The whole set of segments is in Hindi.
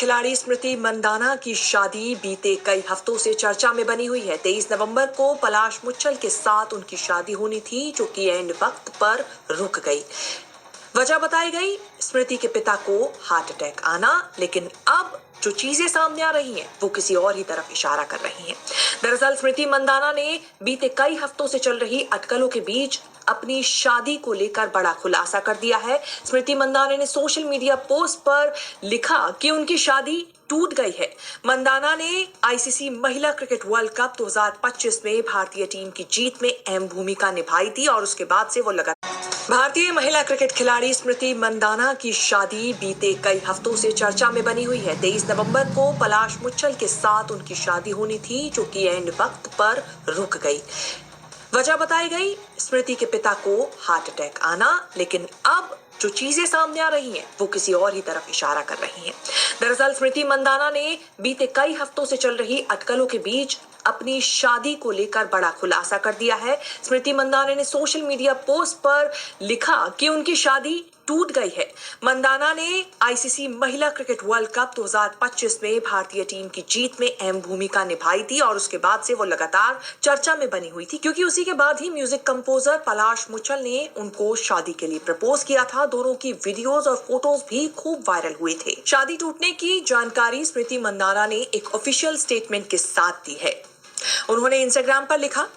खिलाड़ी स्मृति मंदाना की शादी बीते कई हफ्तों से चर्चा में बनी हुई है। 23 नवंबर को पलाश मुच्छल के साथ उनकी शादी होनी थी, जो कि एंड वक्त पर रुक गई। वजह बताई गई स्मृति के पिता को हार्ट अटैक आना, लेकिन अब जो चीजें सामने आ रही हैं वो किसी और ही तरफ इशारा कर रही हैं। दरअसल स्मृति मंदाना ने बीते कई हफ्तों से चल रही अटकलों के बीच अपनी शादी को लेकर बड़ा खुलासा कर दिया है। स्मृति मंदाना ने सोशल मीडिया पोस्ट पर लिखा कि उनकी शादी टूट गई है। मंदाना ने आईसीसी महिला क्रिकेट वर्ल्ड कप 2025 में भारतीय टीम की जीत में अहम भूमिका निभाई थी और उसके बाद से वो लगातार भारतीय महिला क्रिकेट खिलाड़ी स्मृति मंदाना की शादी बीते कई हफ्तों से चर्चा में बनी हुई है। 23 नवंबर को पलाश मुच्छल के साथ उनकी शादी होनी थी, जो कि एंड वक्त पर रुक गई। वजह बताई गई स्मृति के पिता को हार्ट अटैक आना, लेकिन अब जो चीजें सामने आ रही हैं वो किसी और ही तरफ इशारा कर रही हैं। दरअसल स्मृति मंदाना ने बीते कई हफ्तों से चल रही अटकलों के बीच अपनी शादी को लेकर बड़ा खुलासा कर दिया है। स्मृति मंदाना ने सोशल मीडिया पोस्ट पर लिखा कि उनकी शादी टूट गई है। मंदाना ने आईसीसी महिला क्रिकेट वर्ल्ड कप 2025 में भारतीय टीम की जीत में अहम भूमिका निभाई थी और उसके बाद से वो लगातार चर्चा में बनी हुई थी, क्योंकि उसी के बाद ही म्यूजिक कंपोजर पलाश मुच्छल ने उनको शादी के लिए प्रपोज किया था। दोनों की वीडियोस और फोटोज भी खूब वायरल हुए थे। शादी टूटने की जानकारी स्मृति मंदाना ने एक ऑफिशियल स्टेटमेंट के साथ दी है। उन्होंने इंस्टाग्राम पर लिखा,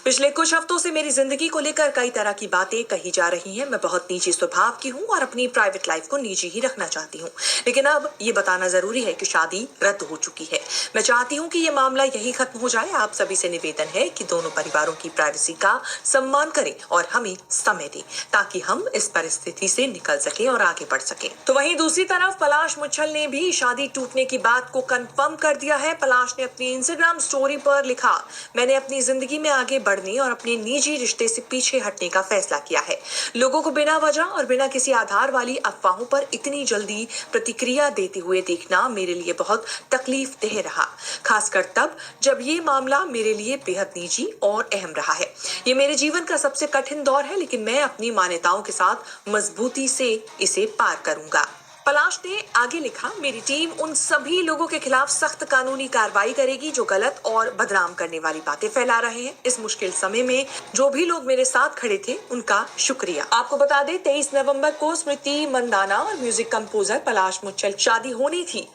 पिछले कुछ हफ्तों से मेरी जिंदगी को लेकर कई तरह की बातें कही जा रही हैं। मैं बहुत निजी स्वभाव की हूं और अपनी प्राइवेट लाइफ को निजी ही रखना चाहती हूं, लेकिन अब ये बताना जरूरी है कि शादी रद्द हो चुकी है। मैं चाहती हूं कि ये मामला यही खत्म हो जाए। आप सभी से निवेदन है कि दोनों परिवारों की प्राइवेसी का सम्मान करें और हमें समय दें, ताकि हम इस परिस्थिति से निकल सकें और आगे बढ़ सकें। तो वहीं दूसरी तरफ पलाश मुच्छल ने भी शादी टूटने की बात को कंफर्म कर दिया है। पलाश ने अपनी इंस्टाग्राम स्टोरी पर लिखा, मैंने अपनी जिंदगी में आगे बढ़ने और अपने निजी रिश्ते से पीछे हटने का फैसला किया है। लोगों को बिना वजह और बिना किसी आधार वाली अफवाहों पर इतनी जल्दी प्रतिक्रिया देते हुए देखना मेरे लिए बहुत तकलीफदेह रहा, खासकर तब जब ये मामला मेरे लिए बेहद निजी और अहम रहा है। ये मेरे जीवन का सबसे कठिन दौर है, लेकिन मैं अपनी मान्यताओं के साथ मजबूती से इसे पार करूंगा। पलाश ने आगे लिखा, मेरी टीम उन सभी लोगों के खिलाफ सख्त कानूनी कार्रवाई करेगी जो गलत और बदनाम करने वाली बातें फैला रहे हैं। इस मुश्किल समय में जो भी लोग मेरे साथ खड़े थे उनका शुक्रिया। आपको बता दें, 23 नवंबर को स्मृति मंदाना और म्यूजिक कंपोजर पलाश मुच्छल शादी होनी थी,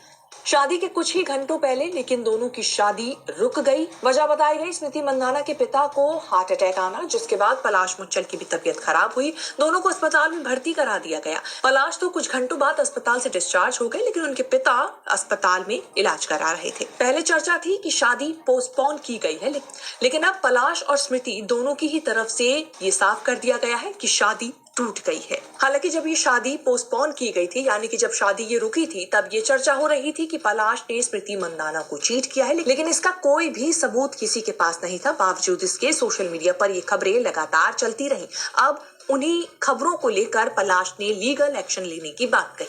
शादी के कुछ ही घंटों पहले, लेकिन दोनों की शादी रुक गई। वजह बताई गई स्मृति मंदाना के पिता को हार्ट अटैक आना, जिसके बाद पलाश मुच्छल की भी तबीयत खराब हुई। दोनों को अस्पताल में भर्ती करा दिया गया। पलाश तो कुछ घंटों बाद अस्पताल से डिस्चार्ज हो गए, लेकिन उनके पिता अस्पताल में इलाज करा रहे थे। पहले चर्चा थी कि शादी पोस्टपोन की गई है, लेकिन अब पलाश और स्मृति दोनों की ही तरफ से ये साफ कर दिया गया है कि शादी टूट गई है। हालांकि जब ये शादी पोस्टपोन की गई थी, यानी कि जब शादी ये रुकी थी, तब ये चर्चा हो रही थी कि पलाश ने स्मृति मंदाना को चीट किया है, लेकिन इसका कोई भी सबूत किसी के पास नहीं था। बावजूद इसके सोशल मीडिया पर ये खबरें लगातार चलती रहीं। अब उन्हीं खबरों को लेकर पलाश ने लीगल एक्शन लेने की बात कही।